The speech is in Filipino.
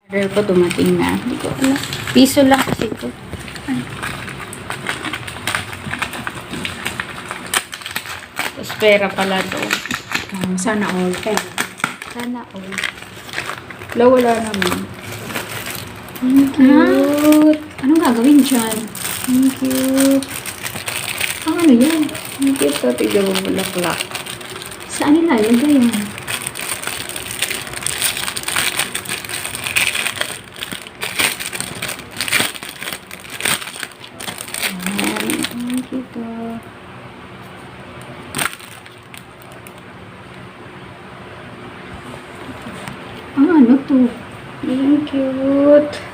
Order ko dumating na. Hindi ko alam. Piso lang kasi ito. Ay. Tapos pera pala to. Sana all. Sana all. Wala naman. Thank you. Anong gagawin dyan? Thank you. Ano yan? Thank you. Ito, tignan mo bulaklak. Saan nila ilagay yan? Thank you po. Ano to? Thank you.